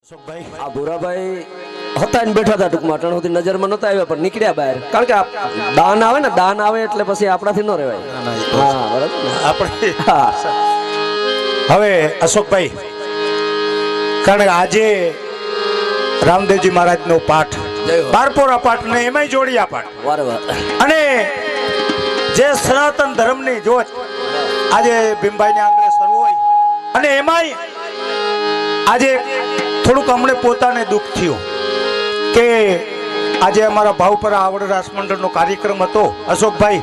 અશોકભાઈ આ ભૂરાભાઈ હતા ને બેઠા હતા ટૂંકમાં અટાણ સુધી નજરમાં નતા આવ્યા પણ નીકળ્યા બહાર કારણ કે દાન આવે ને દાન આવે એટલે પછી આપણાથી ન રહેવાય. હા બરાબર આપણે હા હવે અશોકભાઈ કારણ કે આજે રામદેવજી મહારાજનો પાઠ જય હો. બારપોરા પાઠ ને એમાંય જોડિયા પાઠ વાર વાર અને જે સનાતન ધર્મની જોત આજે ભીમભાઈને આંગણે શરૂ હોય અને એમાંય આજે થોડુંક અમને પોતાને દુઃખ થયું કે આજે અમારા ભાવપરા આવડ રાસ મંડળનો કાર્યક્રમ હતો અશોકભાઈ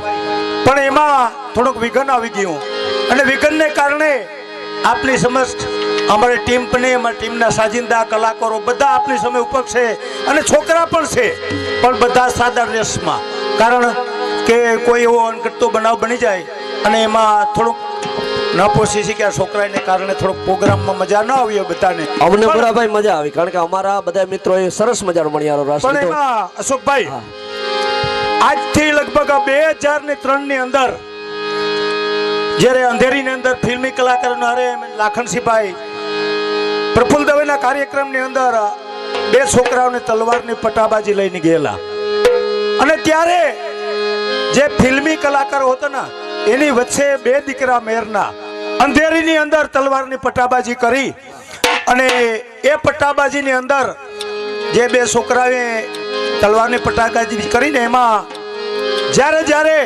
પણ એમાં થોડુંક વિઘન આવી ગયું અને વિઘનને કારણે આપની સમક્ષ અમારી ટીમ પણ અમારી ટીમના સાજિંદા કલાકારો બધા આપની સામે ઉપસ્થિત છે અને છોકરા પણ છે પણ બધા સાદા ડ્રેસમાં કારણ કે કોઈ એવો અનઘટતો બનાવ બની જાય અને એમાં થોડુંક ન પહોંચી શક્યા છોકરાને કારણે થોડોક પ્રોગ્રામમાં મજા ન આવી બધાને અમને ભૂરાભાઈ મજા આવી કારણ કે અમારા બધા મિત્રો એ સરસ મજાનો મણિયારો રાસ પણ લીધો. એમાં અશોકભાઈ હા. આજથી લગભગ 2003 ની અંદર જ્યારે અંધેરીની અંદર ફિલ્મી કલાકારોના હારે લાખણસિંહભાઈ પ્રફુલ્લ દવેના કાર્યક્રમની અંદર બે છોકરાઓને તલવારની પટાબાજી લઈને ગયેલા અને ત્યારે જે ફિલ્મી કલાકારો હતા ને એની વચ્ચે બે દીકરા મેરના અંધેરીની અંદર તલવારની પટાબાજી કરી અને એ પટાબાજીની અંદર જે બે છોકરાએ તલવારની પટાબાજી કરીને એમાં જ્યારે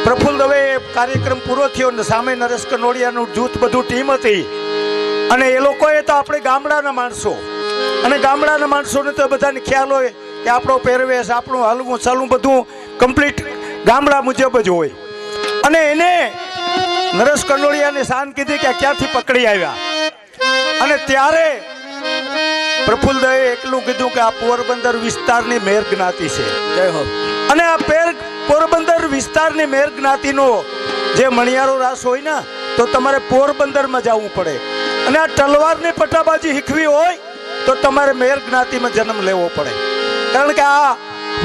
પ્રફુલ્લ દવે કાર્યક્રમ પૂરો થયો ને સામે નરેશ કનોડિયાનું જૂથ બધું ટીમ હતી અને એ લોકોએ તો આપણે ગામડાના માણસો અને ગામડાના માણસોને તો બધાને ખ્યાલ હોય કે આપણો પહેરવેશ આપણું હલવું ચાલવું બધું કમ્પ્લીટ ગામડા મુજબ જ હોય અને એને નરેશ કનોડિયાને શાન કીધી કે ક્યાંથી પકડી આવ્યા અને ત્યારે પ્રફુલ્લ દવે એકલું કીધું કે આ પોરબંદર વિસ્તારની મેર જ્ઞાતિ છે જય હો. અને આ પોરબંદર વિસ્તારની મેર જ્ઞાતિનો જે મણિયારો રાસ હોય ને તો તમારે પોરબંદરમાં જવું પડે અને આ તલવારની પટાબાજી શીખવી હોય તો તમારે મેર જ્ઞાતિમાં જન્મ લેવો પડે કારણ કે આ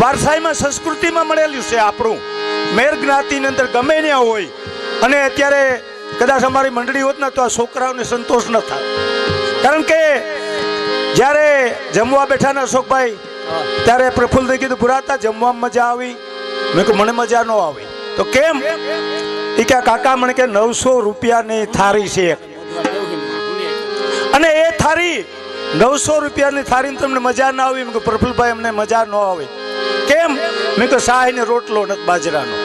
વારસાઈમાં સંસ્કૃતિમાં મળેલું છે આપણું મેર જ્ઞાતિની અંદર ગમે ત્યાં હોય અને અત્યારે કદાચ અમારી મંડળી હોત ને તો આ છોકરાઓને સંતોષ ન થાય કારણ કે જ્યારે જમવા બેઠા ને અશોકભાઈ ત્યારે પ્રફુલ્લભાઈ કીધું ભુરાતા જમવામાં મજા આવી મેં કહ્યું મને મજા ન આવી તો કેમ એ કે કાકા મને કે 900 રૂપિયાની થાળી છે અને એ થાળી 900 રૂપિયાની થાળી તમને મજા ના આવી મેં કહ્યું પ્રફુલ્લભાઈ અમને મજા ન આવે કેમ મેં કહ્યું શાહ ને રોટલો નથી બાજરાનો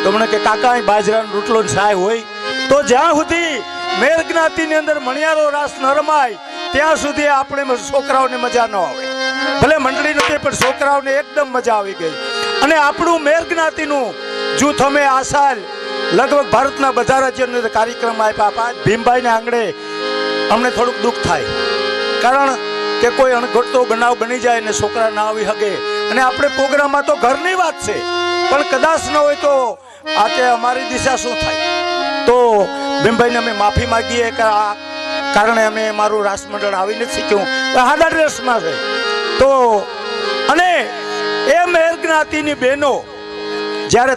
તો મને કે કાકા અહીં બાજરાનો રોટલો ને શાહ હોય તો જ્યાં સુધી મેર જ્ઞાતિની અંદર મણિયારો રાસ ન રમાય ત્યાં સુધી આપણે છોકરાઓને મજા ન આવે ભલે મંડળી નથી પણ છોકરાઓને એકદમ મજા આવી ગઈ અને આપણું મેર જ્ઞાતિનું જૂથ અમે આ સાલ લગભગ ભારતના બધા રાજ્યોની અંદર કાર્યક્રમ આપ્યા ભીમભાઈને આંગણે અમને થોડુંક દુઃખ થાય કારણ કે કોઈ અણઘડતો બનાવ બની જાય ને છોકરા ના આવી શકે અને આપણે પ્રોગ્રામમાં તો ઘરની વાત છે પણ કદાચ ન હોય તો આ તે અમારી દિશા શું થાય તો ભીમભાઈને અમે માફી માગીએ કે આ કારણે અમે મારું રાસ મંડળ આવી નથી શીખ્યું હાદા ડ્રેસમાં છે તો અને એ મેર જ્ઞાતિની બહેનો જ્યારે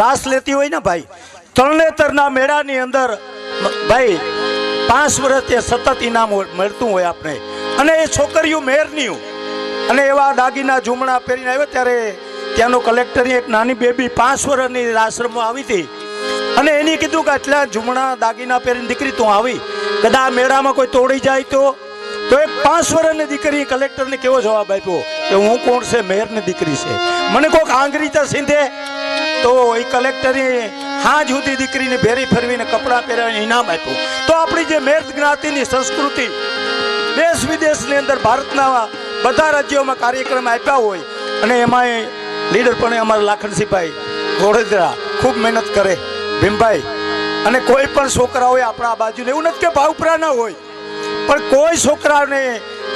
રાસ લેતી હોય ને ભાઈ તરણેતરના મેળાની અંદર ભાઈ 5 વર્ષ તે સતત ઇનામ મળતું હોય આપણે અને એ છોકરીઓ મેરની અને એવા દાગીના ઝુમણા પહેરીને આવ્યો ત્યારે ત્યાંનો કલેક્ટરની એક નાની બેબી 5 વર્ષની આશ્રમમાં આવી હતી અને એની કીધું કે આટલા ઝુમણા દાગીના પહેરીને દીકરી તું આવી કદાચ મેળામાં કોઈ તોડી જાય તો એક 5 વર્ષની દીકરી કલેક્ટરને કેવો જવાબ આપ્યો કે હું કોણ છે મેયરની દીકરી છે મને કોઈક આંગળીતા સીંધે તો એ કલેક્ટરે હા જુદી દીકરીને ભેરી ફેરવીને કપડાં પહેરાવીને ઇનામ આપ્યું તો આપણી જે મેર જ્ઞાતિની સંસ્કૃતિ દેશ વિદેશની અંદર ભારતના બધા રાજ્યોમાં કાર્યક્રમ આપ્યા હોય અને એમાંય લીડર પણ અમારા લાખણસિંહભાઈ ગોળેદરા ખૂબ મહેનત કરે ભીમભાઈ અને કોઈ પણ છોકરા હોય આપણા બાજુને એવું નથી કે ભાવપરા ના હોય પણ કોઈ છોકરાને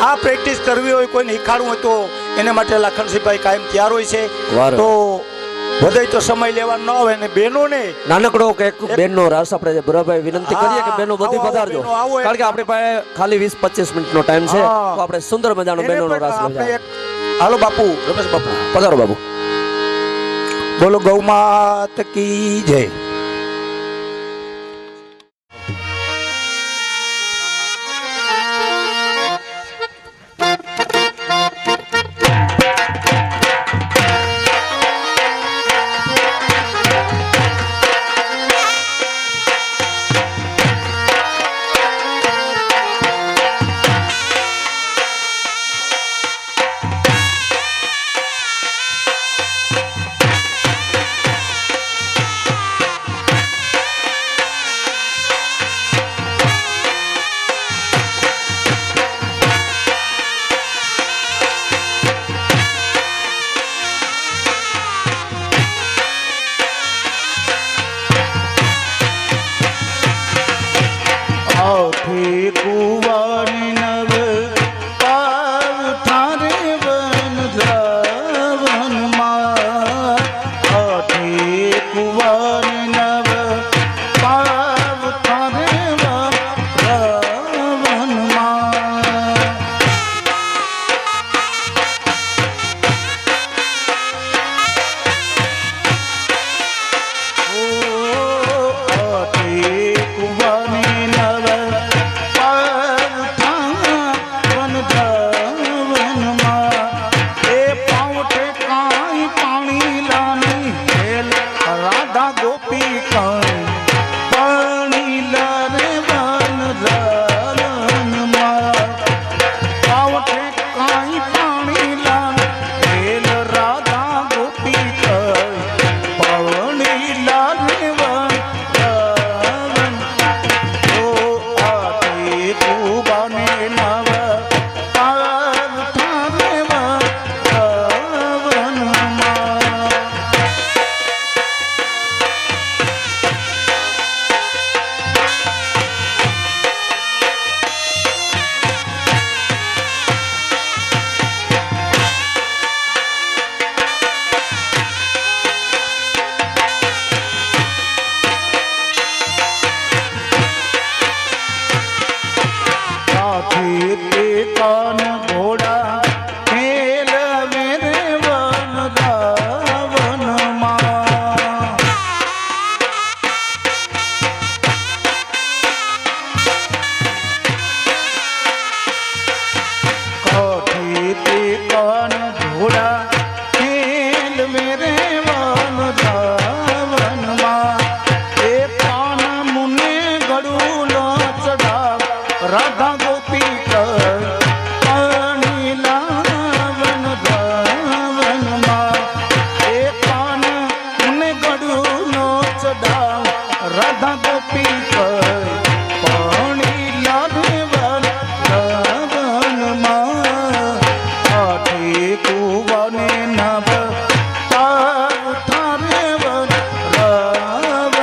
આ પ્રેક્ટિસ કરવી હોય કોઈને શીખાડવું હોય તો એને માટે લાખણસિંહભાઈ કાયમ તૈયાર હોય છે તો વધારે તો સમય લેવા ન આવે ને બહેનોને નાનકડો કે એક બેનનો રાસ આપણે ભૂરાભાઈ વિનંતી કરીએ કે બેનો બધી પધારજો કારણ કે આપણી પાસે ખાલી 20-25 મિનિટનો ટાઈમ છે તો આપણે સુંદર મજાનો બેનોનો રાસ લઈએ. હાલો બાપુ રમેશ બાપુ પધારો બાપુ. બોલો ગૌ માત કી જય. કુવાની નવ પાવ થારે વન દ્રાવનમાં આઠે કુવાની નવ પાવ થારે વન દ્રાવનમાં કાન ઘોડા ખેલ મેરે વન રાવનમાં કાઠી તે કાન ઘોડા ખેલ મેરે વન રાવનમાં એ પાન મુને ગળું લો ચડાવ રાધા ગોપી રાધા ગોપી પાણી લાડવન રાવનમાં આઠે કુવાને નવ તાર થારે વન રાવનમાં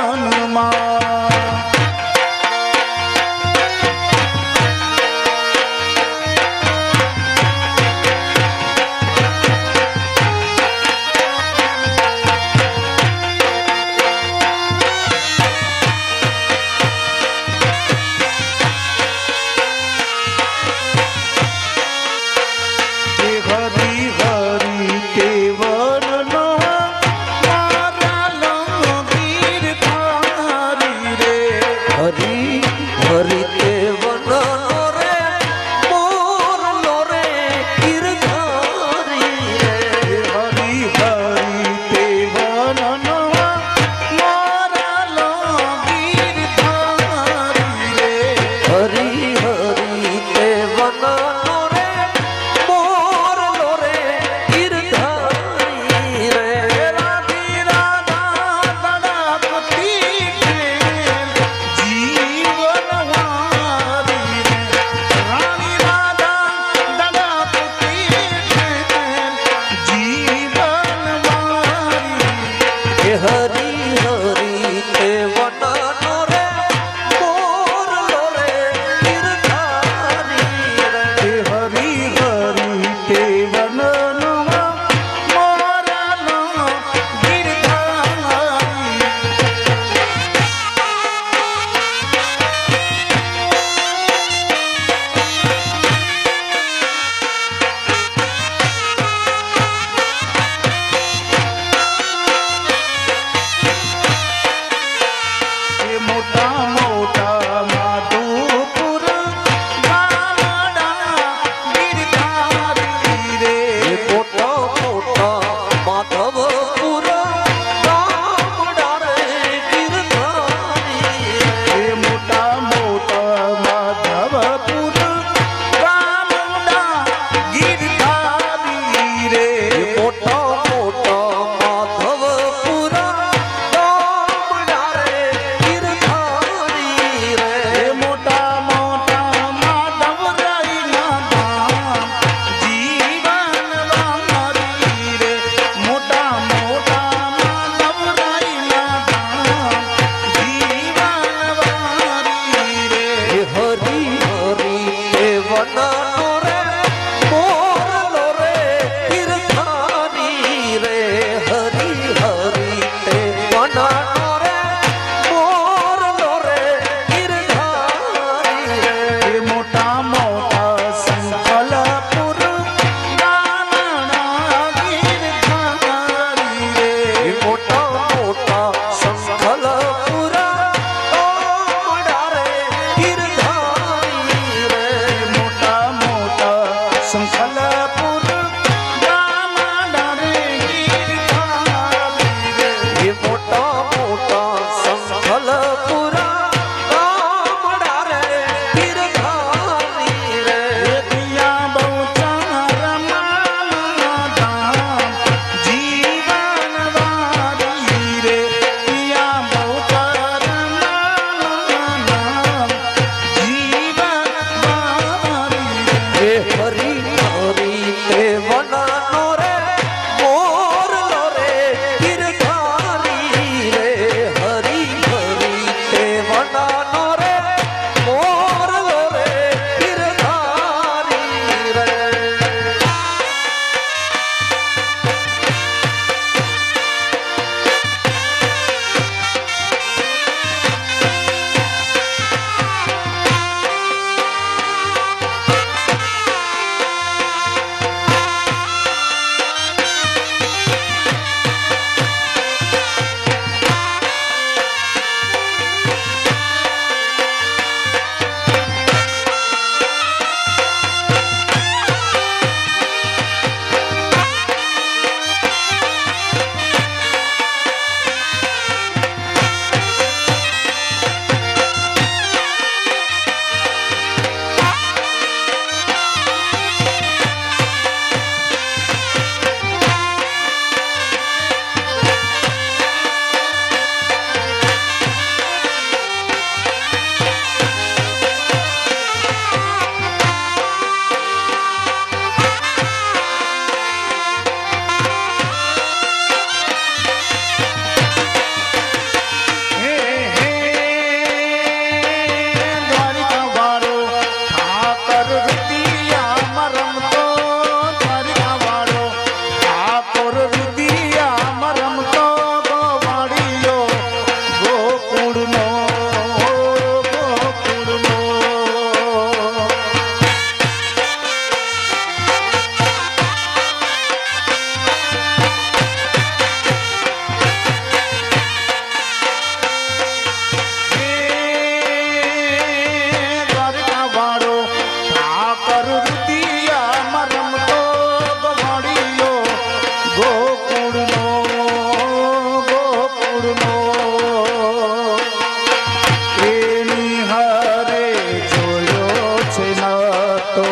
જીવાતો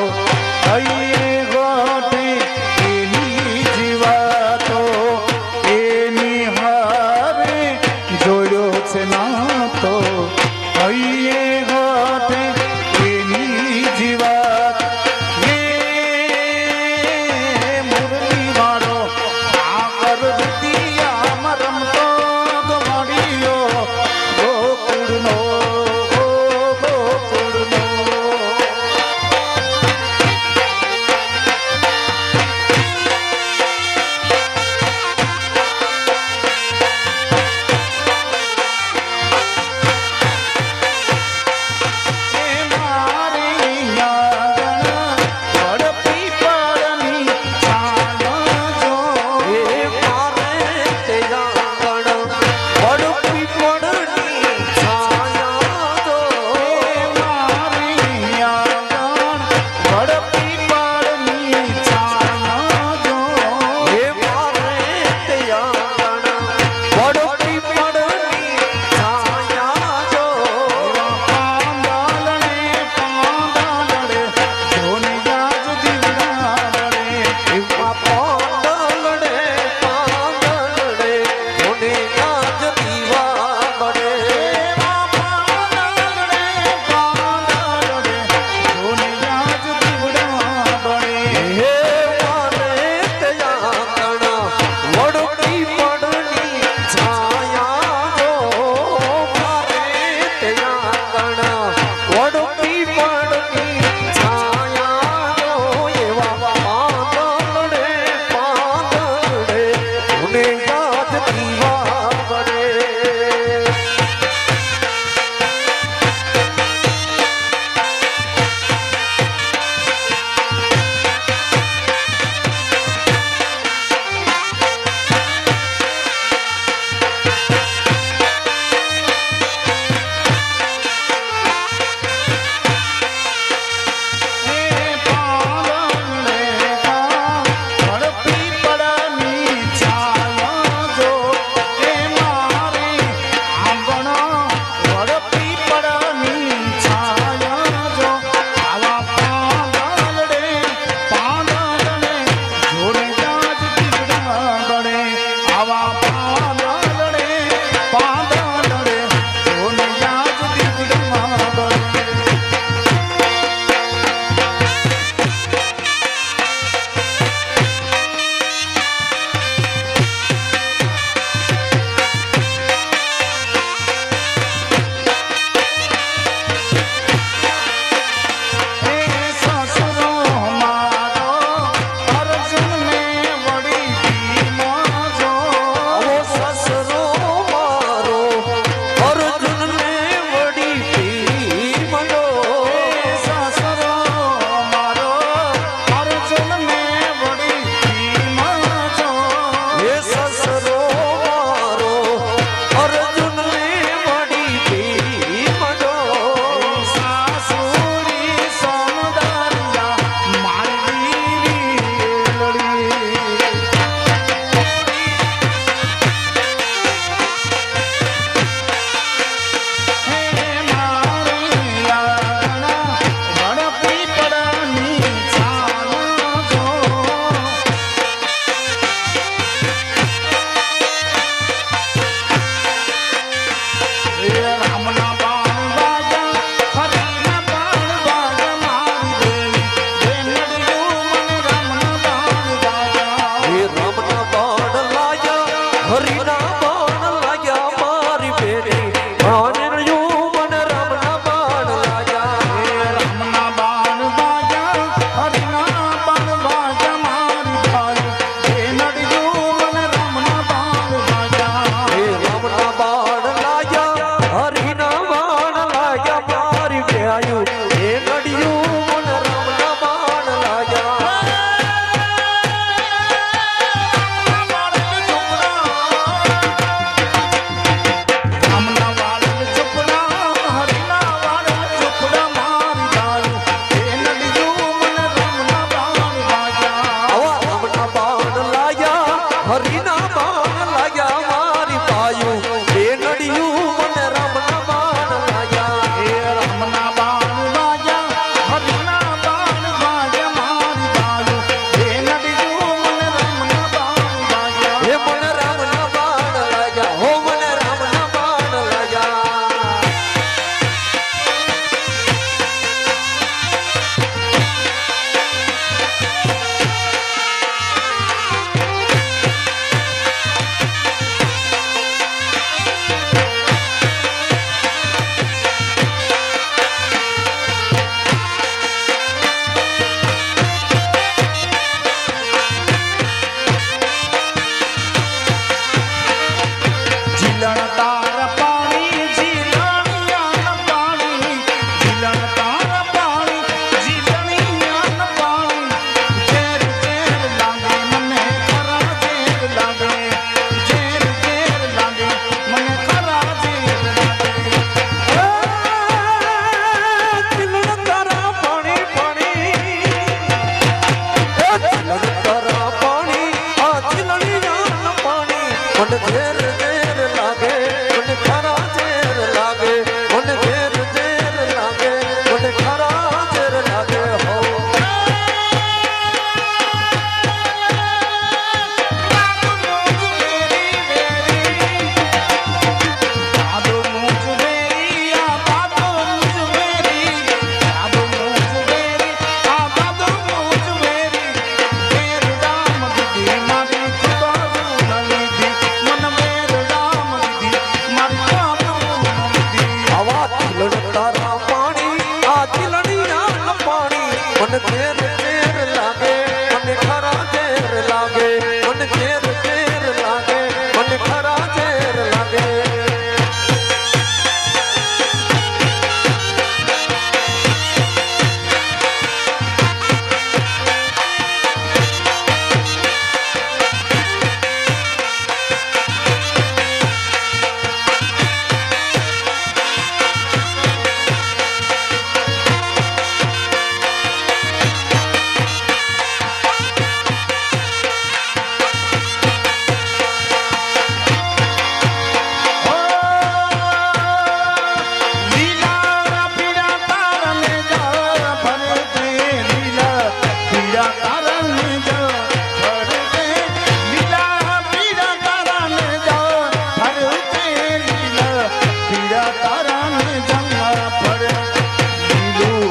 હૈયે ગોઠે એની જીવાતો એની હારે જોડ્યો છે નાતો હૈયે ગોઠે એની જીવાત હે મુરલી વાળો આકર દિયા રમતો ગમડિયો ગોકુળનો ગોકુળનો મને ઘેર ઘેર લાગે મને ખરા ઝેર લાગે મને ઘેર ઘેર લાગે મને ખરા ઝેર લાગે લીલા પીળા તારને જા ફરતે લીલા પીળા તારને જા ફરતે લીલા પીળા તારને જા ફરતે લીલા પીળા તારને જા ફરતે લીલું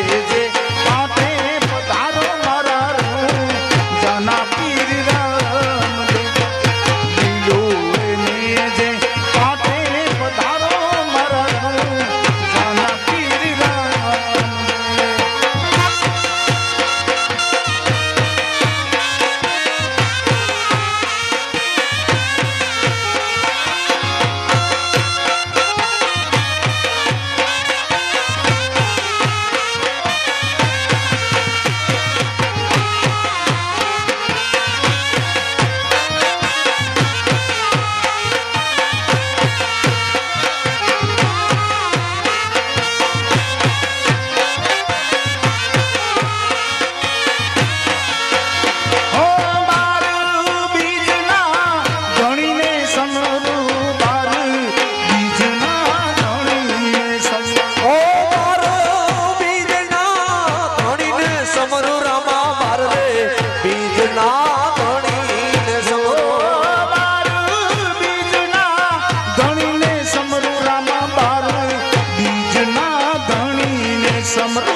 લેજે પાટે પધારો મારા રું જાના પીર રામ દે લીલું લેજે પાટે પધારો મારા રું જાના પીર રામ દે હો બાર બીજના ધણીને સમરું બાર બીજના ધણીને સમરું ઓ મારો બીજના ધણીને સમરું રામા માર રે બીજના ધણીને સમરું બાર બીજના ધણીને સમરું રામા બાર બીજના ધણીને સમરું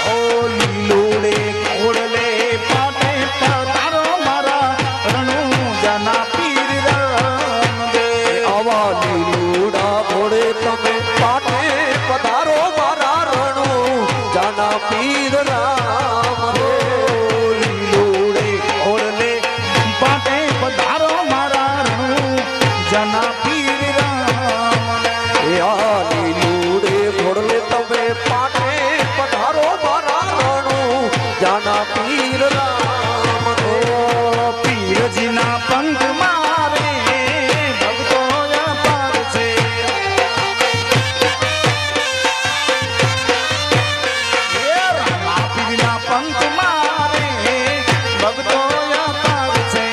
ઓ લીલોડે ઘોડલે પાટે પધારો મારા રણુ જાના પીર રામ દે આવા લીલુડા ઘોડે તમે પાટે પધારો મારા રણુ જાના પીર રામ રે લીલોડે ઘોડલે પાટે પધારો મારા રણુ જાના પીર રામ એ આ લીલુડે ઘોડલે તમે પાટે પધારો મારા રણુ જાના પીર રામ રે પીરજીના પંથ મારે ભક્તો અપાર છે હે રામા પીરના પંથ મારે ભક્તો અપાર છે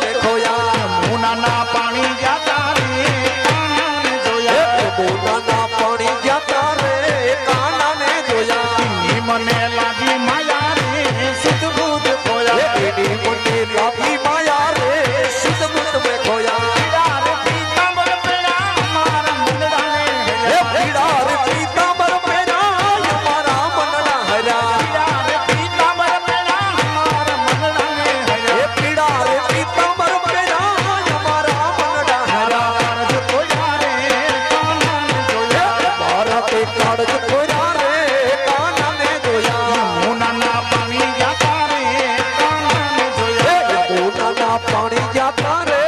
મેં ખોયા યમુનાના પાણી જાતા રે કાનાને જોયા યમુનાના પાણી જાતા રે કાનાને જોયા એની મને લાગી માયા રે સુધ બુધ ખોયા એની મને લાગી માયા રે શુદ્ધ બુદ્ધ મેં ખોયા પીડા રે પીતાંબર પેડા મારા મંગળાને એ પીડા રે પીતાંબર પહેરા મારા મનના હર્યા પીડા રે પીતાંબર પેડા મારા મંગળાને એ પીડા રે પીતાંબર પહેરા મારા મનના હર્યા કાળજ ખોયા રે કાનાને જોયા મારા તે કાળજ ખોયા રે કાનાને જોયા યમુનાના પાણી જાતા રે કાનાને જોયા યમુનાના પાણી જાતા રે